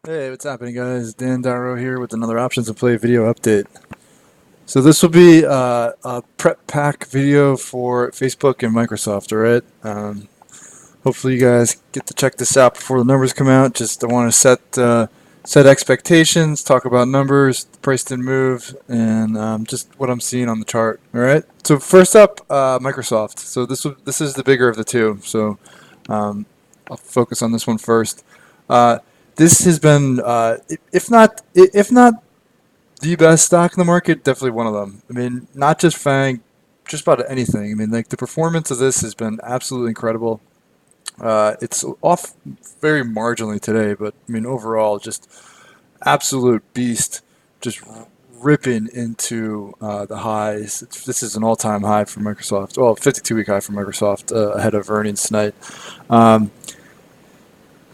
Hey, what's happening, guys? Dan Darrow here with another Options and Play video update. So this will be a prep pack video for Facebook and Microsoft, all right? Hopefully you guys get to check this out before the numbers come out. Just I want to set expectations, talk about numbers, the price didn't move, and just what I'm seeing on the chart, all right? So first up, Microsoft. So this is the bigger of the two. So um, I'll focus on this one first. This has been, if not the best stock in the market, definitely one of them. I mean, not just FANG, just about anything. I mean, like the performance of this has been absolutely incredible. It's off very marginally today, but I mean overall, just absolute beast, just ripping into the highs. This is an all-time high for Microsoft. Well, 52-week high for Microsoft ahead of earnings tonight. Um,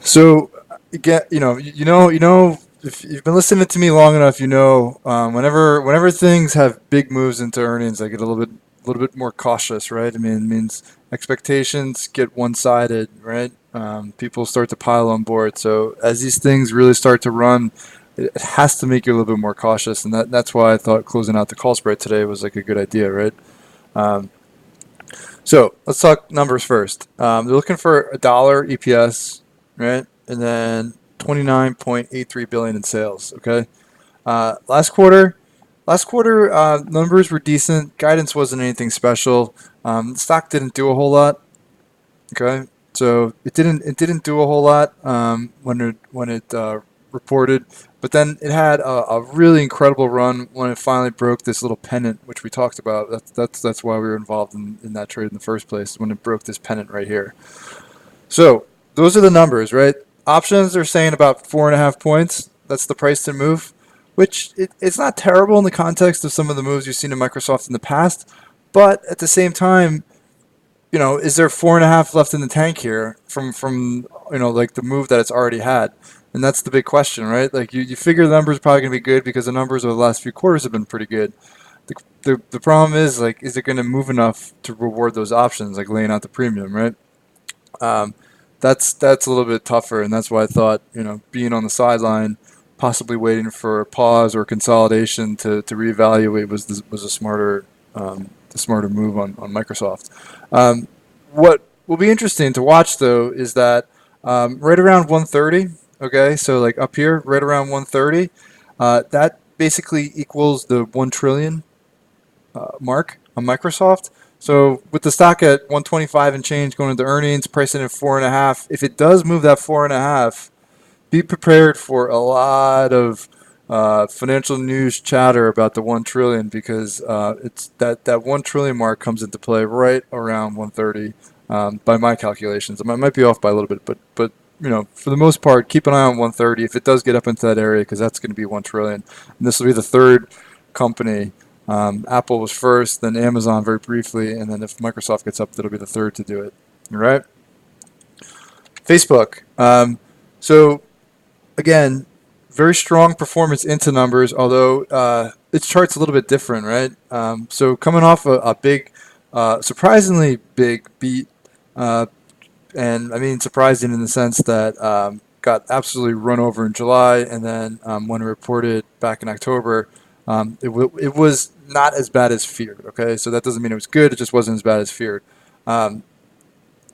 So, again, if you've been listening to me long enough, whenever things have big moves into earnings, I get a little bit more cautious, right? I mean, it means expectations get one-sided, right? People start to pile on board. So as these things really start to run, it has to make you a little bit more cautious, and that's why I thought closing out the call spread today was like a good idea, right? Um, so let's talk numbers first. They're looking for $1 EPS, right? And then 29.83 billion in sales. Okay. Last quarter numbers were decent. Guidance wasn't anything special. The stock didn't do a whole lot. Okay. So it didn't do a whole lot when it reported, but then it had a really incredible run when it finally broke this little pennant, which we talked about. That's why we were involved in that trade in the first place, when it broke this pennant right here. So those are the numbers, right? Options are saying about 4.5 points. That's the price to move, which it's not terrible in the context of some of the moves you've seen in Microsoft in the past. But at the same time, is there 4.5 left in the tank here from like the move that it's already had? And that's the big question, right? Like you figure the numbers are probably going to be good because the numbers over the last few quarters have been pretty good. The problem is, like, is it going to move enough to reward those options, like laying out the premium, right? Um, that's a little bit tougher, and that's why I thought, being on the sideline, possibly waiting for a pause or consolidation to reevaluate was a smarter the smarter move on Microsoft. What will be interesting to watch though is that right around 130. Okay, so like up here, right around 130, that basically equals the 1 trillion mark on Microsoft. So with the stock at 125 and change going into earnings, pricing at 4.5, if it does move that 4.5, be prepared for a lot of financial news chatter about the 1 trillion, because it's that 1 trillion mark comes into play right around 130 by my calculations. I might be off by a little bit, but for the most part, keep an eye on 130 if it does get up into that area, because that's going to be 1 trillion, and this will be the third company. Apple was first, then Amazon very briefly, and then if Microsoft gets up, that'll be the third to do it. All right. Facebook. So again, very strong performance into numbers, although its chart's a little bit different, right? So coming off a big, surprisingly big beat, uh, and I mean surprising in the sense that got absolutely run over in July, and then when it reported back in October, it was not as bad as feared. Okay, so that doesn't mean it was good; it just wasn't as bad as feared. Um,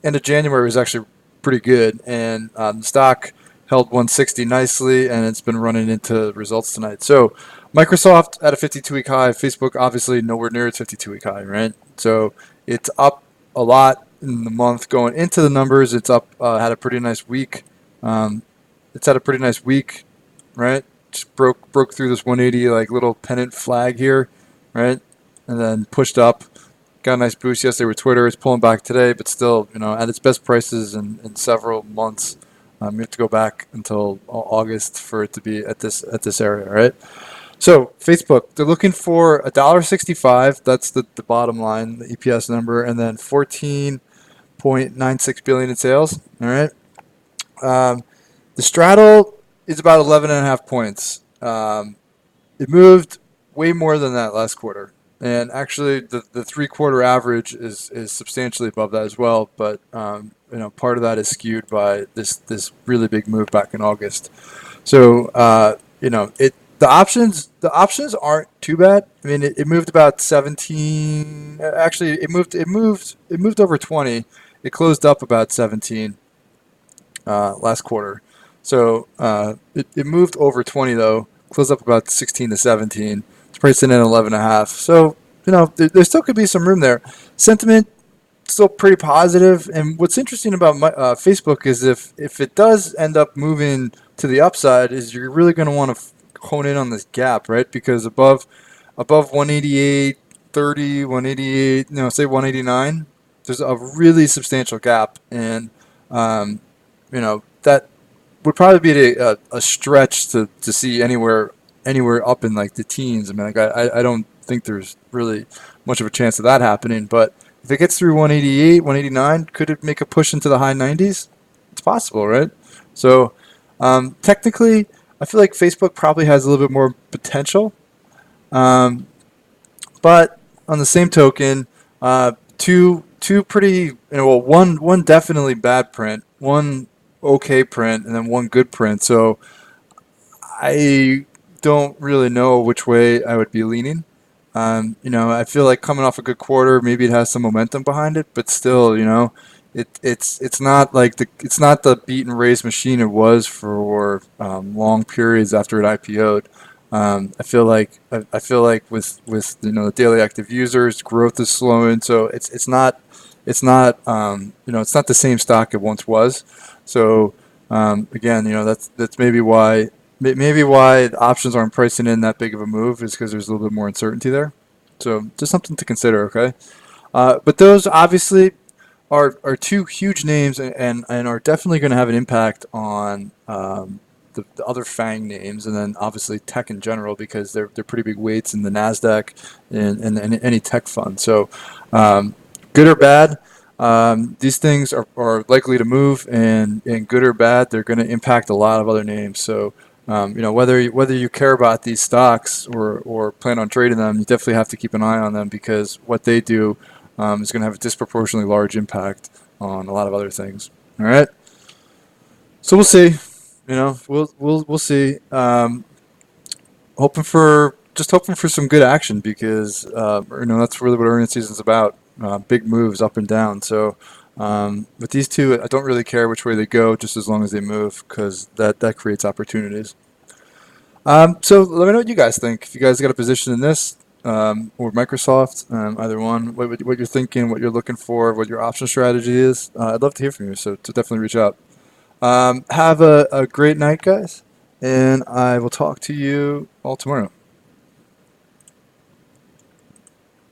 End of January was actually pretty good, and the stock held 160 nicely, and it's been running into results tonight. So Microsoft at a 52-week high, Facebook obviously nowhere near its 52-week high, right? So it's up a lot in the month going into the numbers. It's up, had a pretty nice week. Um, it's had a pretty nice week, right? Just broke through this 180 like little pennant flag here, right? And then pushed up. Got a nice boost yesterday with Twitter. It's pulling back today, but still, at its best prices in several months. You have to go back until August for it to be at this area, right? So Facebook, they're looking for $1.65. That's the bottom line, the EPS number, and then 14.96 billion in sales. All right. The straddle is about 11.5 points. It moved way more than that last quarter. And actually, the 3-quarter average is substantially above that as well. But part of that is skewed by this really big move back in August. So the options aren't too bad. I mean, it moved about 17. Actually, it moved over 20. It closed up about 17 last quarter. So it moved over 20 though. Closed up about 16 to 17. It's priced in at 11 and a half. So there still could be some room there. Sentiment still pretty positive. And what's interesting about Facebook is if it does end up moving to the upside, is you're really going to want to hone in on this gap, right? Because above 188.30, 188, say 189, there's a really substantial gap, and that would probably be a stretch to see anywhere up in like the teens. I mean, like I don't think there's really much of a chance of that happening. But if it gets through 188, 189, could it make a push into the high 90s? It's possible, right? So technically, I feel like Facebook probably has a little bit more potential. Um, but on the same token, two pretty, well, one definitely bad print, one okay print, and then one good print. So I don't really know which way I would be leaning. I feel like coming off a good quarter, maybe it has some momentum behind it, but still, it's not like it's not the beat and raise machine it was for long periods after it IPO'd. I feel like with the daily active users, growth is slowing, so it's not the same stock it once was. So again, that's maybe why the options aren't pricing in that big of a move, is because there's a little bit more uncertainty there. So just something to consider, okay? But those obviously are two huge names, and are definitely going to have an impact on the other FANG names, and then obviously tech in general, because they're pretty big weights in the Nasdaq and any tech fund. So good or bad, these things are likely to move, and good or bad, they're going to impact a lot of other names. So whether you care about these stocks or plan on trading them, you definitely have to keep an eye on them, because what they do is going to have a disproportionately large impact on a lot of other things. All right. So we'll see. We'll see. Hoping for some good action, because that's really what earnings season is about. Big moves up and down. So with these two, I don't really care which way they go, just as long as they move, because that creates opportunities. So let me know what you guys think. If you guys got a position in this or Microsoft, either one, what you're thinking, what you're looking for, what your option strategy is, I'd love to hear from you. So definitely reach out. Have a great night, guys, and I will talk to you all tomorrow.